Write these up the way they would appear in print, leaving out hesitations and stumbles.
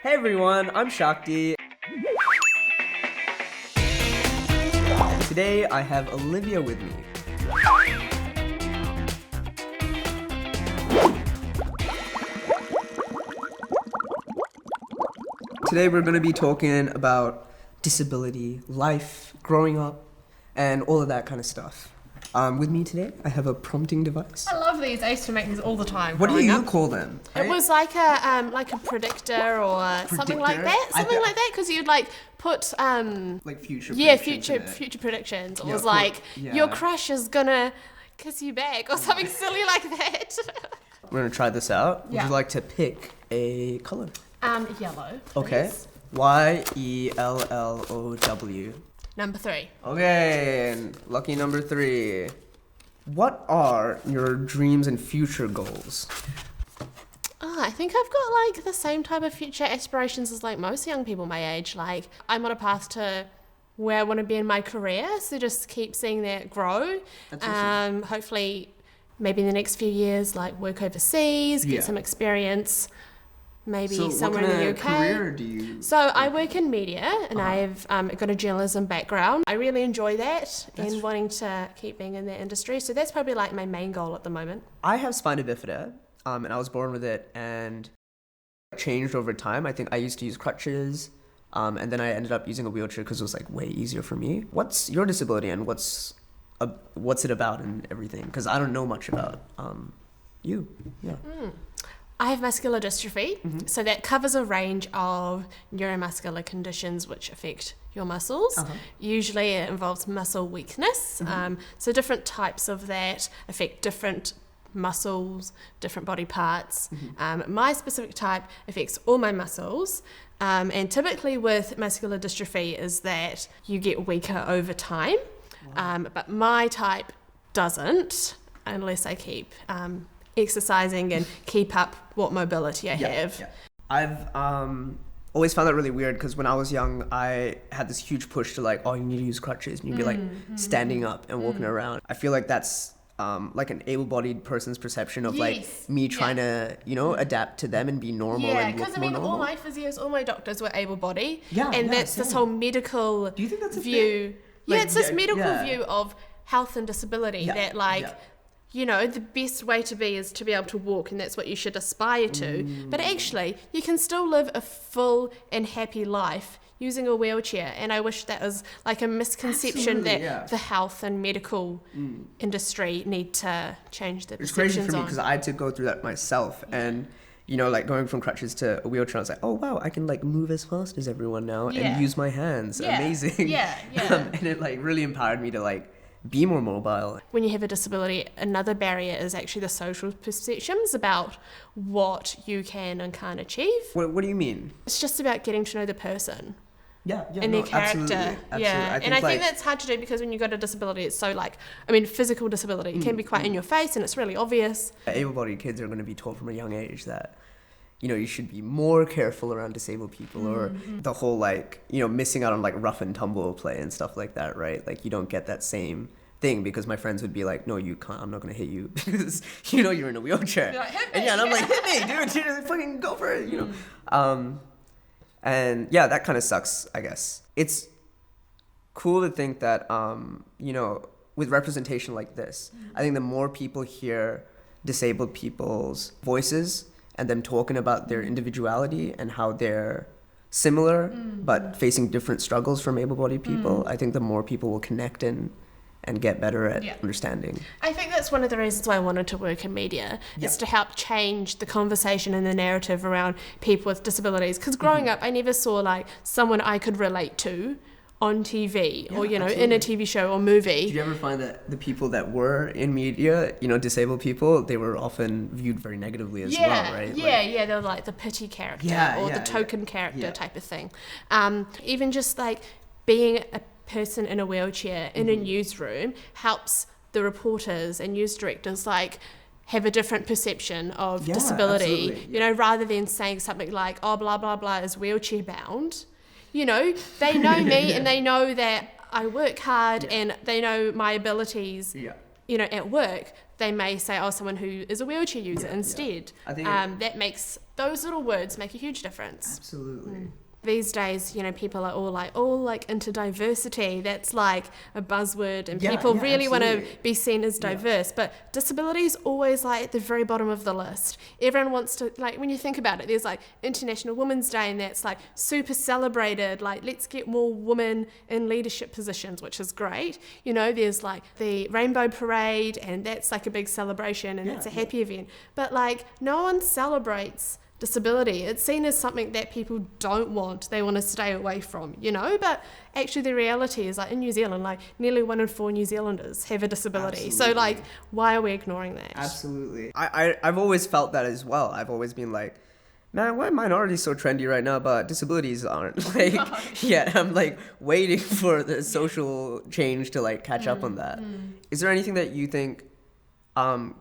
Hey everyone, I'm Shakti. Today I have Olivia with me. Today we're going to be talking about disability, life, growing up, and all of that kind of stuff. With me today, I have a prompting device. I love these. I used to make these all the time. What do you up. call them? It was like a predictor or something like that. Something like that, because you'd like put like future future predictions. It was like your crush is gonna kiss you back or something silly like that. We're gonna try this out. Yeah. Would you like to pick a color? Yellow. Okay. Please. YELLOW. Number 3. Okay, and lucky number 3. What are your dreams and future goals? I think I've got like the same type of future aspirations as like most young people my age. Like I'm on a path to where I want to be in my career, so just keep seeing that grow. That's awesome. Hopefully, maybe in the next few years, like work overseas, get some experience. Maybe somewhere in the UK. What kind of career do you... So I work in media and I've got a journalism background. I really enjoy that and wanting to keep being in that industry. So that's probably like my main goal at the moment. I have spina bifida, and I was born with it and changed over time. I think I used to use crutches, and then I ended up using a wheelchair because it was like way easier for me. What's your disability and what's it about and everything? Because I don't know much about you. Yeah. I have muscular dystrophy, so that covers a range of neuromuscular conditions which affect your muscles. Usually it involves muscle weakness, so different types of that affect different muscles, different body parts. My specific type affects all my muscles, and typically with muscular dystrophy is that you get weaker over time, but my type doesn't unless I keep exercising and keep up what mobility I have. Yeah. I've always found that really weird because when I was young, I had this huge push to like, oh, you need to use crutches and you'd be like standing up and walking around. I feel like that's like an able-bodied person's perception of like me trying to, adapt to them and be normal and look more normal. All my physios, all my doctors were able-bodied, that's this whole medical Do you think that's a view. Like, it's this medical view of health and disability that the best way to be is to be able to walk, and that's what you should aspire to. But actually, you can still live a full and happy life using a wheelchair. And I wish that was like a misconception that the health and medical industry need to change their perceptions on. It's crazy for me because I had to go through that myself. And, like going from crutches to a wheelchair, I was like, oh, wow, I can like move as fast as everyone now and use my hands. Amazing. And it like really empowered me to like be more mobile. When you have a disability, another barrier is actually the social perceptions about what you can and can't achieve. What do you mean? It's just about getting to know the person. And their character. Absolutely. I think that's hard to do because when you've got a disability, it's so physical disability, it can be quite in your face and it's really obvious. Able-bodied kids are going to be taught from a young age that you should be more careful around disabled people or the whole missing out on like rough and tumble play and stuff like that, right? Like you don't get that same thing because my friends would be like, no, you can't, I'm not going to hit you because, you're in a wheelchair. You're like, hit me. And I'm like, hit me, dude, fucking go for it, And that kind of sucks, I guess. It's cool to think that, with representation like this, I think the more people hear disabled people's voices and them talking about their individuality and how they're similar but facing different struggles from able-bodied people, I think the more people will connect and get better at understanding. I think that's one of the reasons why I wanted to work in media, is to help change the conversation and the narrative around people with disabilities. Because growing up, I never saw like someone I could relate to on TV or, in a TV show or movie. Did you ever find that the people that were in media, disabled people, they were often viewed very negatively as well, right? They were like the pity character or the token character type of thing. Even just like being a person in a wheelchair in a newsroom helps the reporters and news directors like have a different perception of disability, rather than saying something like, oh, blah, blah, blah is wheelchair bound. They know me and they know that I work hard and they know my abilities, at work. They may say, oh, someone who is a wheelchair user instead. I think that makes those little words make a huge difference. Absolutely. These days, people are all like into diversity. That's like a buzzword, and people really want to be seen as diverse. But disability is always like at the very bottom of the list. Everyone wants to, like, when you think about it, there's like International Women's Day, and that's like super celebrated. Like, let's get more women in leadership positions, which is great. There's like the Rainbow Parade, and that's like a big celebration, and it's a happy event. But like, no one celebrates disability. It's seen as something that people don't want, they want to stay away from, but actually the reality is, like, in New Zealand, like, nearly 1 in 4 New Zealanders have a disability. Absolutely. So like, why are we ignoring that? Absolutely. I've always felt that as well. I've always been like, man, why are minorities so trendy right now, but disabilities aren't? Like, yeah, I'm like waiting for the social change to like catch up on that. Is there anything that you think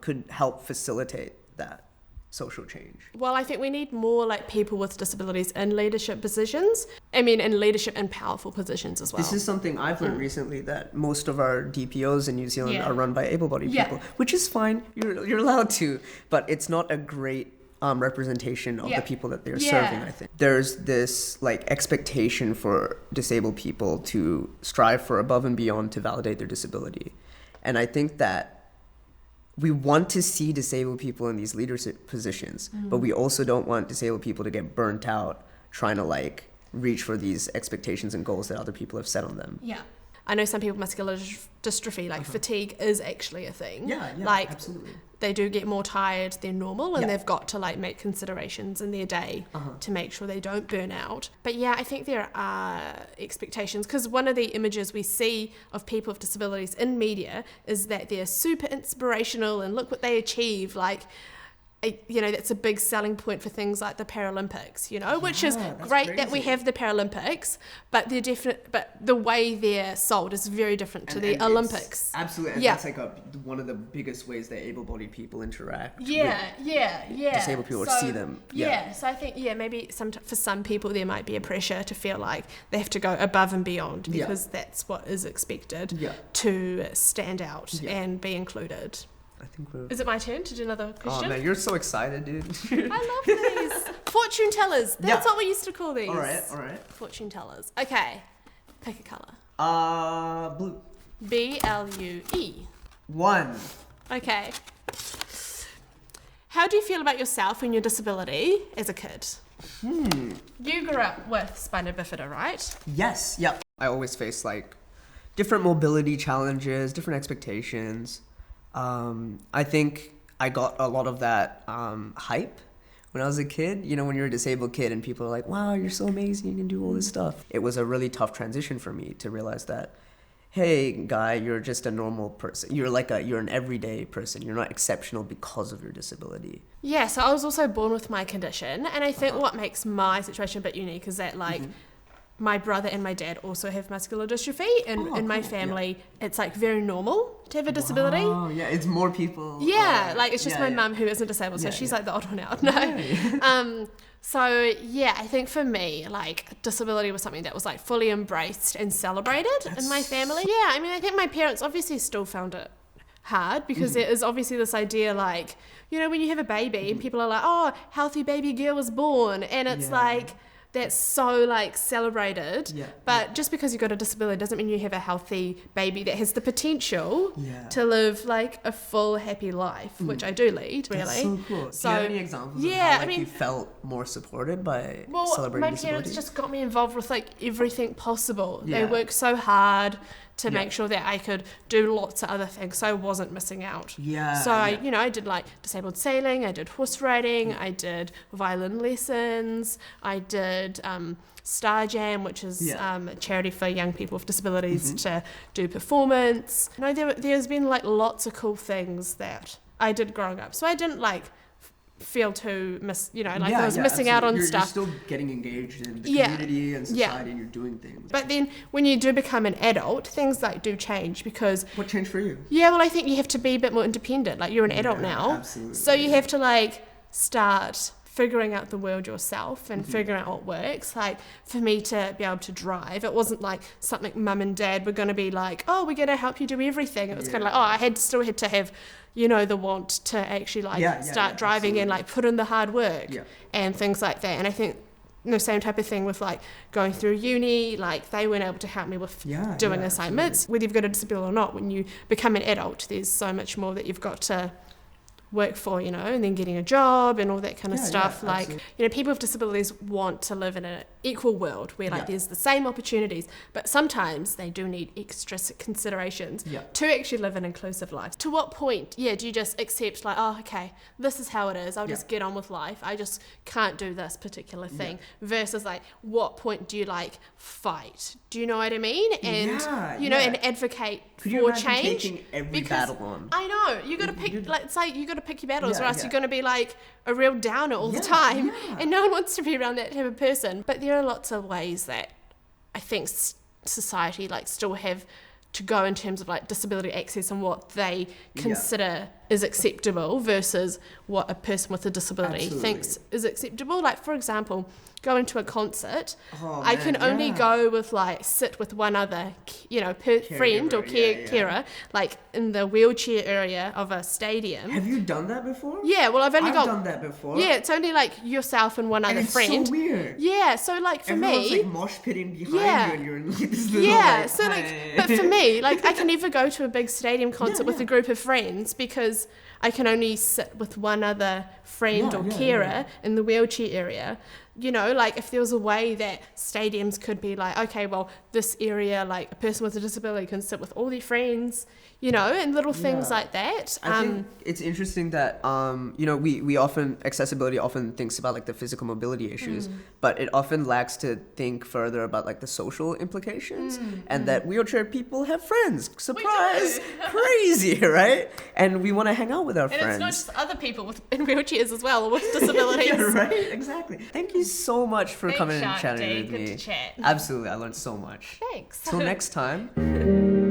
could help facilitate that social change? Well, I think we need more like people with disabilities in leadership positions. In leadership and powerful positions as well. This is something I've learned recently, that most of our DPOs in New Zealand are run by able-bodied people, which is fine. You're allowed to, but it's not a great representation of the people that they're serving, I think. There's this like expectation for disabled people to strive for above and beyond to validate their disability. And I think that we want to see disabled people in these leadership positions, but we also don't want disabled people to get burnt out trying to like reach for these expectations and goals that other people have set on them. Yeah. I know some people with muscular dystrophy, like fatigue is actually a thing. Yeah, like, absolutely. They do get more tired than normal, and they've got to like make considerations in their day to make sure they don't burn out. But yeah, I think there are expectations, because one of the images we see of people with disabilities in media is that they're super inspirational and look what they achieve. Like, that's a big selling point for things like the Paralympics, which is great that we have the Paralympics, but they're different. But the way they're sold is very different to the Olympics. Absolutely, and that's like one of the biggest ways that able-bodied people interact. with disabled people, or see them. So I think maybe for some people there might be a pressure to feel like they have to go above and beyond because that's what is expected to stand out and be included. I think Is it my turn to do another question? Oh man, you're so excited, dude. I love these. Fortune tellers. That's what we used to call these. All right. Fortune tellers. Okay. Pick a colour. Blue. BLUE. 1. Okay. How do you feel about yourself and your disability as a kid? You grew up with spina bifida, right? Yes. Yep. I always face like different mobility challenges, different expectations. I think I got a lot of that hype when I was a kid. When you're a disabled kid and people are like, wow, you're so amazing, you can do all this stuff. It was a really tough transition for me to realize that, hey, guy, you're just a normal person. You're an everyday person. You're not exceptional because of your disability. Yeah, so I was also born with my condition, and I think what makes my situation a bit unique is that, like, my brother and my dad also have muscular dystrophy, and in my family, it's like very normal to have a disability. Oh, yeah, it's more people. Yeah, like it's just my mum who isn't disabled, so she's like the odd one out. No. So yeah, I think for me, like, disability was something that was like fully embraced and celebrated in my family. Yeah, I think my parents obviously still found it hard because there is obviously this idea, like, when you have a baby and people are like, oh, healthy baby girl was born, and it's like, that's so like celebrated, but just because you've got a disability doesn't mean you have a healthy baby that has the potential to live like a full happy life, which I do lead, really. That's so cool. Do you have any examples of how you felt more supported by celebrating my disability? Parents just got me involved with like everything possible. They worked so hard to make sure that I could do lots of other things, so I wasn't missing out. So I did like disabled sailing, I did horse riding, I did violin lessons, I did Star Jam, which is a charity for young people with disabilities to do performance. There's been like lots of cool things that I did growing up, so I didn't like feel too I was missing out on stuff. You're still getting engaged in the community and society, and you're doing things. But then when you do become an adult, things like do change, because what changed for you? I think you have to be a bit more independent. Like, you're an adult now, absolutely. So you have to like start figuring out the world yourself and figuring out what works. Like for me to be able to drive, it wasn't like something mum and dad were going to be like, oh, we're going to help you do everything. It was kind of like, oh, I still had to have, you know, the want to actually start driving absolutely. And like put in the hard work and things like that. And I think the same type of thing with like going through uni, like they weren't able to help me with doing assignments. Absolutely. Whether you've got a disability or not, when you become an adult, there's so much more that you've got to work for, you know, and then getting a job and all that kind of stuff. Like, you know, people with disabilities want to live in an equal world where like there's the same opportunities, but sometimes they do need extra considerations to actually live an inclusive life. To what point, do you just accept like, oh, okay, this is how it is, I'll just get on with life, I just can't do this particular thing, versus like, what point do you like fight? Do you know what I mean? And, you know, and advocate for change. Taking every battle on? I know, you got to pick, like, say, you got to pick your battles, or else you're going to be like a real downer all the time, and no one wants to be around that type of person. But there are lots of ways that I think society like still have to go in terms of like disability access and what they consider is acceptable versus what a person with a disability thinks is acceptable. Like, for example, going to a concert, I can only go with like sit with one other, you know, friend or carer, like in the wheelchair area of a stadium. Have you done that before? Yeah, well, I've done that before. Yeah, it's only like yourself and one other friend. It's so weird. Yeah, so like for everyone's me, like mosh pitting behind you, and you're in like this little like, so like, but for me, like I can never go to a big stadium concert with a group of friends because I can only sit with one other friend or carer in the wheelchair area. You know, like if there was a way that stadiums could be like, okay, well, this area, like a person with a disability can sit with all their friends, you know, and little things like that. I think it's interesting that, you know, we often, accessibility often thinks about like the physical mobility issues, but it often lacks to think further about like the social implications and that wheelchair people have friends. Surprise! Crazy, right? And we want to hang out with our friends. And it's not just other people in wheelchairs as well, or with disabilities. Right, exactly. Thank you so much for coming and chatting with me. Good to chat. Absolutely, I learned so much. Thanks. Till next time.